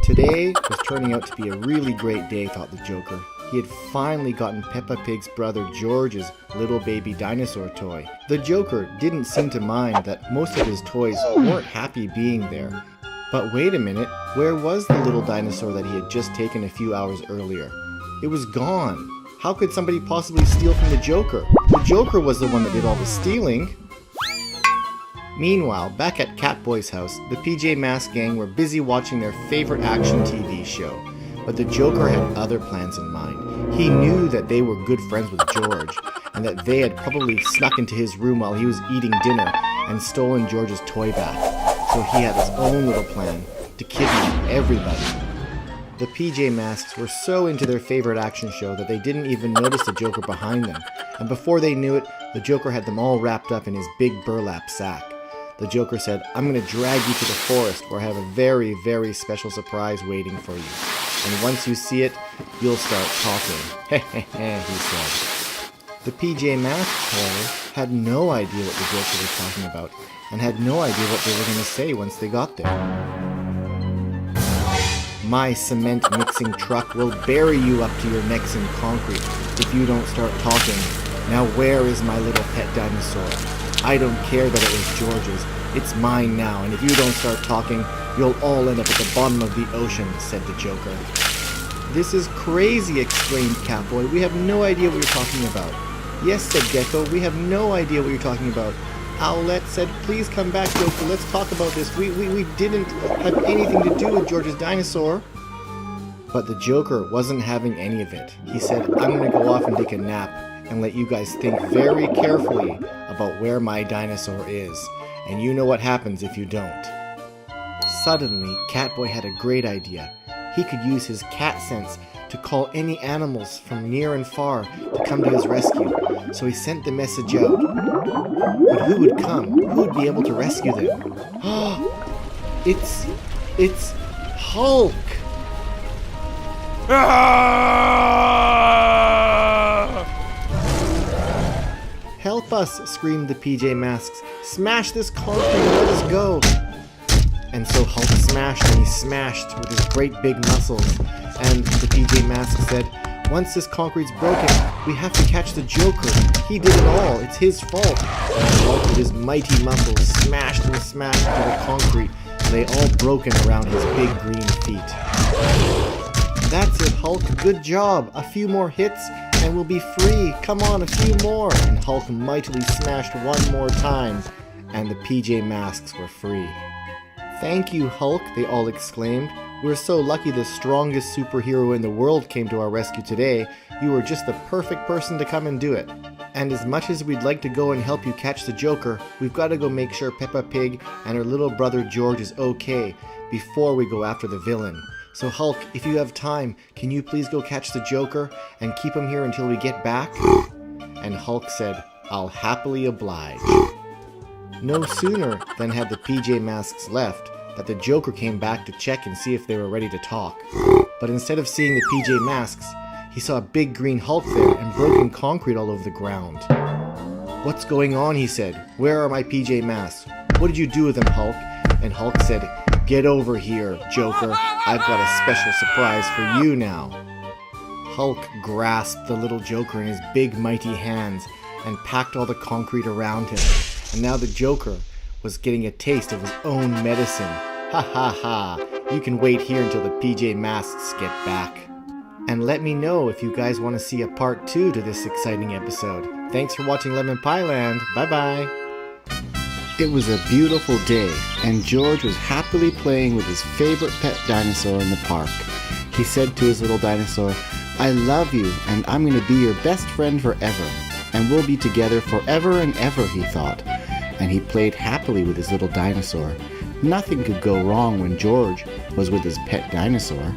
Today was turning out to be a really great day, thought the Joker. He had finally gotten Peppa Pig's brother George's little baby dinosaur toy. The Joker didn't seem to mind that most of his toys weren't happy being there. But wait a minute, where was the little dinosaur that he had just taken a few hours earlier? It was gone. How could somebody possibly steal from the Joker? The Joker was the one that did all the stealing. Meanwhile, back at Catboy's house, the PJ Masks gang were busy watching their favorite action TV show. But the Joker had other plans in mind. He knew that they were good friends with George, and that they had probably snuck into his room while he was eating dinner and stolen George's toy back. So he had his own little plan to kidnap everybody. The PJ Masks were so into their favorite action show that they didn't even notice the Joker behind them. And before they knew it, the Joker had them all wrapped up in his big burlap sack. The Joker said, "I'm going to drag you to the forest where I have a very, very special surprise waiting for you. And once you see it, you'll start talking." Heh, he said. The PJ Masks, however, had no idea what the Joker was talking about, and had no idea what they were going to say once they got there. "My cement mixing truck will bury you up to your necks in concrete if you don't start talking. Now where is my little pet dinosaur? I don't care that it was George's. It's mine now, and if you don't start talking, you'll all end up at the bottom of the ocean," said the Joker. "This is crazy," exclaimed Catboy. "We have no idea what you're talking about." "Yes," said Gecko, "we have no idea what you're talking about." Owlette said, "Please come back, Joker, let's talk about this. We didn't have anything to do with George's dinosaur." But the Joker wasn't having any of it. He said, "I'm going to go off and take a nap and let you guys think very carefully about where my dinosaur is. And you know what happens if you don't." Suddenly, Catboy had a great idea. He could use his cat sense to call any animals from near and far to come to his rescue. So he sent the message out. But who would come? Who would be able to rescue them? It's Hulk! "Help us!" screamed the PJ Masks. "Smash this concrete and let us go!" And so Hulk smashed, and he smashed with his great big muscles. And the PJ Masks said, "Once this concrete's broken, we have to catch the Joker. He did it all. It's his fault." And Hulk with his mighty muscles smashed and smashed into the concrete, and they all broken around his big green feet. "That's it, Hulk. Good job. A few more hits and we'll be free. Come on, a few more." And Hulk mightily smashed one more time, and the PJ Masks were free. "Thank you, Hulk," they all exclaimed. "We're so lucky the strongest superhero in the world came to our rescue today. You were just the perfect person to come and do it. And as much as we'd like to go and help you catch the Joker, we've got to go make sure Peppa Pig and her little brother George is okay before we go after the villain. So Hulk, if you have time, can you please go catch the Joker and keep him here until we get back?" And Hulk said, "I'll happily oblige." No sooner than had the PJ Masks left that the Joker came back to check and see if they were ready to talk. But instead of seeing the PJ Masks, he saw a big green Hulk there and broken concrete all over the ground. "What's going on?" he said. "Where are my PJ Masks? What did you do with them, Hulk?" And Hulk said, "Get over here, Joker. I've got a special surprise for you now." Hulk grasped the little Joker in his big mighty hands and packed all the concrete around him. And now the Joker was getting a taste of his own medicine. Ha ha ha. You can wait here until the PJ Masks get back. And let me know if you guys want to see a part 2 to this exciting episode. Thanks for watching Lemon Pie Land. Bye bye. It was a beautiful day, and George was happily playing with his favorite pet dinosaur in the park. He said to his little dinosaur, "I love you, and I'm going to be your best friend forever. And we'll be together forever and ever," he thought. And he played happily with his little dinosaur. Nothing could go wrong when George was with his pet dinosaur.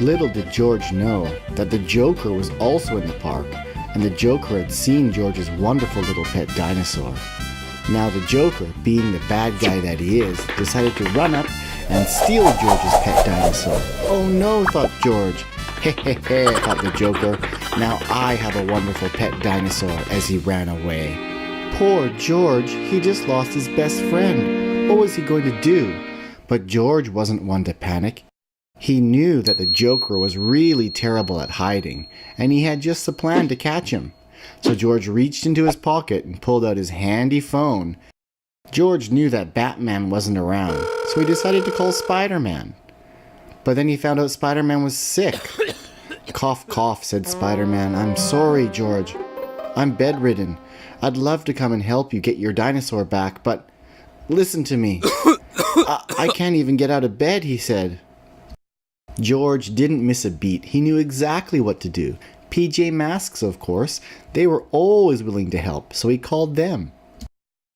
Little did George know that the Joker was also in the park, and the Joker had seen George's wonderful little pet dinosaur. Now the Joker, being the bad guy that he is, decided to run up and steal George's pet dinosaur. "Oh no," thought George. "Heh heh heh," thought the Joker. "Now I have a wonderful pet dinosaur," as he ran away. Poor George, he just lost his best friend. What was he going to do? But George wasn't one to panic. He knew that the Joker was really terrible at hiding, and he had just the plan to catch him. So George reached into his pocket and pulled out his handy phone. George knew that Batman wasn't around, so he decided to call Spider-Man. But then he found out Spider-Man was sick. Cough, cough, said Spider-Man. I'm sorry, George. I'm bedridden. I'd love to come and help you get your dinosaur back, but listen to me. I can't even get out of bed, he said. George didn't miss a beat. He knew exactly what to do. PJ Masks, of course. They were always willing to help, so he called them.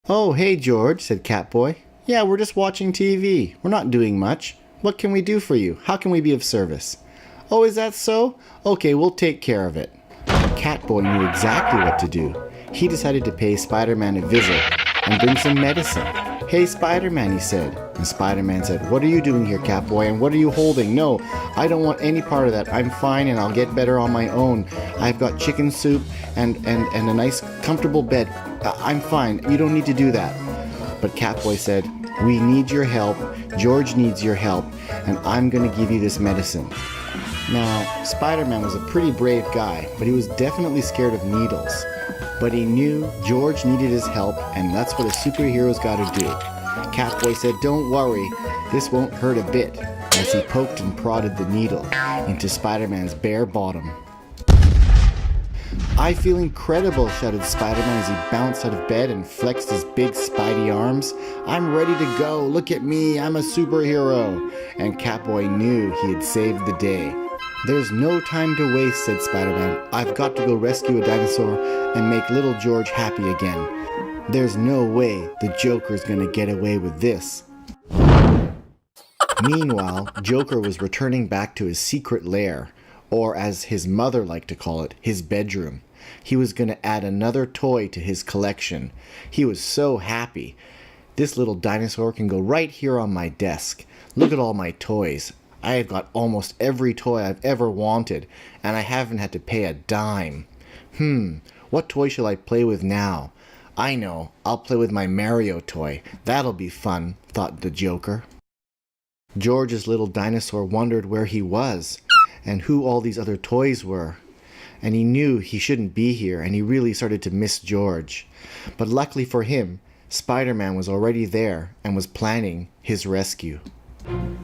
Oh, hey, George, said Catboy. Yeah, we're just watching TV. We're not doing much. What can we do for you? How can we be of service? Oh, is that so? Okay, we'll take care of it. Catboy knew exactly what to do. He decided to pay Spider-Man a visit and bring some medicine. Hey, Spider-Man, he said. And Spider-Man said, what are you doing here, Catboy, and what are you holding? No, I don't want any part of that. I'm fine and I'll get better on my own. I've got chicken soup and a nice, comfortable bed. I'm fine. You don't need to do that. But Catboy said, we need your help. George needs your help, and I'm going to give you this medicine. Now, Spider-Man was a pretty brave guy, but he was definitely scared of needles. But he knew George needed his help, and that's what a superhero's got to do. Catboy said, don't worry, this won't hurt a bit, as he poked and prodded the needle into Spider-Man's bare bottom. I feel incredible, shouted Spider-Man as he bounced out of bed and flexed his big spidey arms. I'm ready to go, look at me, I'm a superhero. And Catboy knew he had saved the day. There's no time to waste, said Spider-Man. I've got to go rescue a dinosaur and make little George happy again. There's no way the Joker's gonna get away with this. Meanwhile, Joker was returning back to his secret lair, or as his mother liked to call it, his bedroom. He was gonna add another toy to his collection. He was so happy. This little dinosaur can go right here on my desk. Look at all my toys. I have got almost every toy I've ever wanted, and I haven't had to pay a dime. What toy shall I play with now? I know, I'll play with my Mario toy. That'll be fun, thought the Joker. George's little dinosaur wondered where he was, and who all these other toys were. And he knew he shouldn't be here, and he really started to miss George. But luckily for him, Spider-Man was already there and was planning his rescue.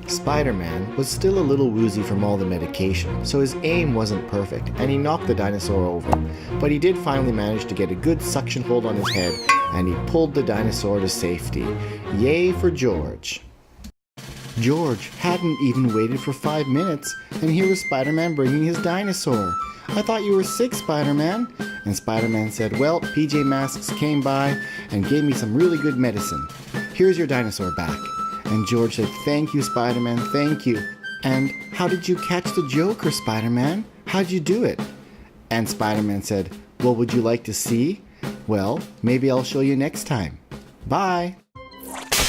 Spider-Man was still a little woozy from all the medication, so his aim wasn't perfect, and he knocked the dinosaur over. But he did finally manage to get a good suction hold on his head, and he pulled the dinosaur to safety. Yay for George! George hadn't even waited for 5 minutes, and here was Spider-Man bringing his dinosaur. I thought you were sick, Spider-Man. And Spider-Man said, well, PJ Masks came by and gave me some really good medicine. Here's your dinosaur back. And George said, thank you, Spider-Man, thank you. And how did you catch the Joker, Spider-Man? How'd you do it? And Spider-Man said, well, would you like to see? Well, maybe I'll show you next time. Bye.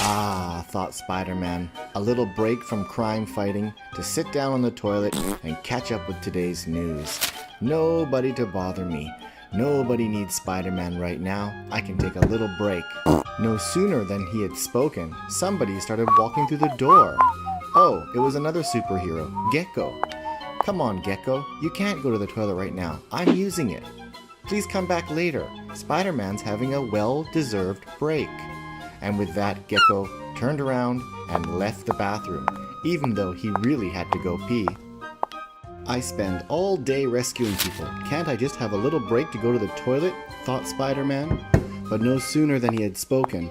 Ah, thought Spider-Man, a little break from crime fighting to sit down on the toilet and catch up with today's news. Nobody to bother me. Nobody needs Spider-Man right now. I can take a little break. No sooner than he had spoken, somebody started walking through the door. Oh, it was another superhero, Gecko. Come on, Gecko. You can't go to the toilet right now. I'm using it. Please come back later. Spider-Man's having a well-deserved break. And with that, Gecko turned around and left the bathroom, even though he really had to go pee. I spend all day rescuing people. Can't I just have a little break to go to the toilet? Thought Spider-Man. But no sooner than he had spoken,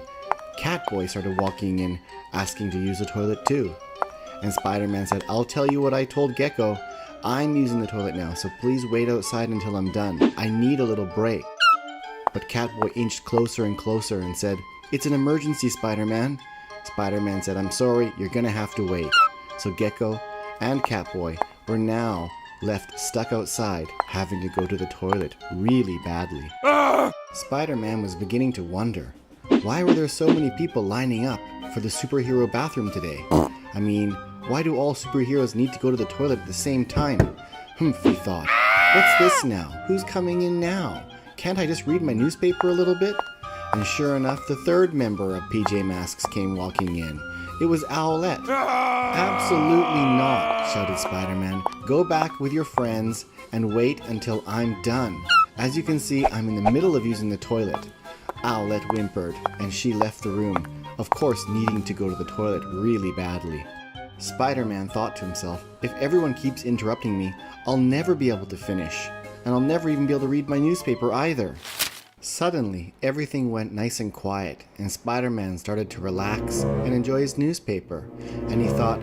Catboy started walking in, asking to use the toilet too. And Spider-Man said, I'll tell you what I told Gecko. I'm using the toilet now, so please wait outside until I'm done. I need a little break. But Catboy inched closer and closer and said, it's an emergency, Spider-Man. Spider-Man said, I'm sorry, you're gonna have to wait. So Gecko and Catboy were now left stuck outside, having to go to the toilet really badly. Spider-Man was beginning to wonder, why were there so many people lining up for the superhero bathroom today? I mean, why do all superheroes need to go to the toilet at the same time? He thought. What's this now? Who's coming in now? Can't I just read my newspaper a little bit? And sure enough, the third member of PJ Masks came walking in. It was Owlette. Absolutely not, shouted Spider-Man. Go back with your friends and wait until I'm done. As you can see, I'm in the middle of using the toilet. Owlette whimpered, and she left the room, of course needing to go to the toilet really badly. Spider-Man thought to himself, if everyone keeps interrupting me, I'll never be able to finish, and I'll never even be able to read my newspaper either. Suddenly, everything went nice and quiet, and Spider-Man started to relax and enjoy his newspaper, and he thought,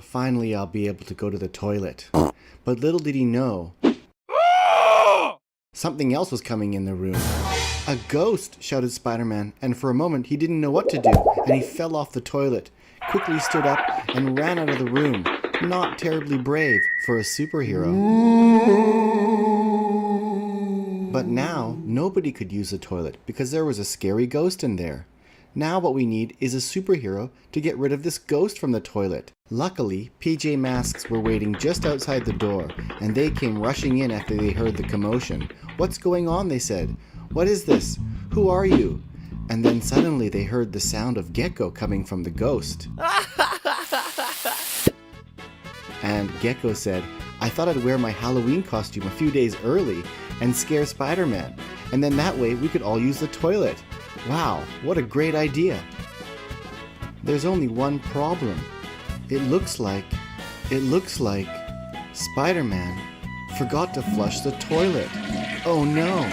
finally I'll be able to go to the toilet. But little did he know, something else was coming in the room. A ghost, shouted Spider-Man, and for a moment he didn't know what to do, and he fell off the toilet, quickly stood up, and ran out of the room. Not terribly brave for a superhero. But now, nobody could use the toilet because there was a scary ghost in there. Now what we need is a superhero to get rid of this ghost from the toilet. Luckily, PJ Masks were waiting just outside the door, and they came rushing in after they heard the commotion. What's going on, they said. What is this? Who are you? And then suddenly they heard the sound of Gecko coming from the ghost. And Gecko said, I thought I'd wear my Halloween costume a few days early and scare Spider-Man, and then that way we could all use the toilet. Wow, what a great idea. There's only one problem. It looks like Spider-Man forgot to flush the toilet. Oh no.